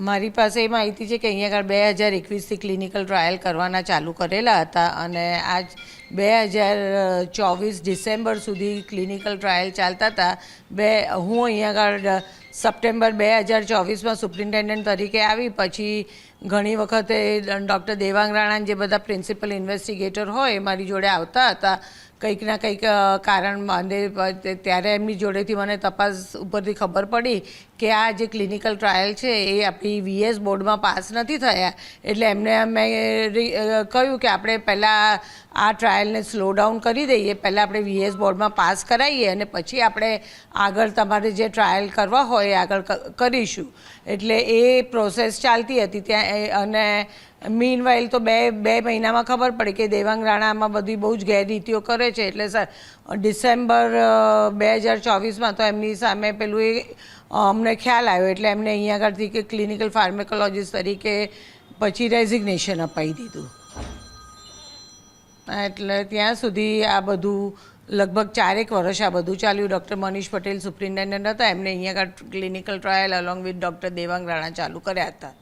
મારી પાસે એ માહિતી છે કે અહીંયા આગળ 2021થી ક્લિનિકલ ટ્રાયલ કરવાના ચાલુ કરેલા હતા અને આજ 2024 ડિસેમ્બર સુધી ક્લિનિકલ ટ્રાયલ ચાલતા હતા. હું અહીંયા આગળ સપ્ટેમ્બર 2024માં સુપ્રિન્ટેન્ડન્ટ તરીકે આવી. પછી ઘણી વખતે ડૉક્ટર દેવાંગ રાણા જે બધા પ્રિન્સિપલ ઇન્વેસ્ટિગેટર હોય એ મારી જોડે આવતા હતા. કંઈક ના કંઈક કારણ ત્યારે એમની જોડેથી મને તપાસ ઉપરથી ખબર પડી કે આ જે ક્લિનિકલ ટ્રાયલ છે એ આપણી વીએસ બોર્ડમાં પાસ નથી થયા. એટલે એમને મેં કહ્યું કે આપણે પહેલાં આ ટ્રાયલને સ્લો ડાઉન કરી દઈએ, પહેલાં આપણે વીએસ બોર્ડમાં પાસ કરાવીએ અને પછી આપણે આગળ તમારે જે ટ્રાયલ કરવા હોય એ આગળ કરીશું. એટલે એ પ્રોસેસ ચાલતી હતી ત્યાં. અને મીનવાઇલ તો બે મહિનામાં ખબર પડી કે દેવાંગ રાણામાં બધી બહુ જ ગેરરીતિઓ કરે છે. એટલે ડિસેમ્બર 2024માં તો એમની સામે પેલું એ અમને ખ્યાલ આવ્યો. એટલે એમને અહીંયા આગળથી કે ક્લિનિકલ ફાર્મેકોલોજીસ્ટ તરીકે પછી રેઝિગ્નેશન અપાઈ દીધું. એટલે ત્યાં સુધી આ બધું લગભગ 4 વર્ષ આ બધું ચાલ્યું. ડૉક્ટર મનીષ પટેલ સુપ્રિન્ટેન્ડન્ટ હતા, એમને અહીંયા આગળ clinical trial along with doctor Devang Rana ચાલુ કર્યા હતા.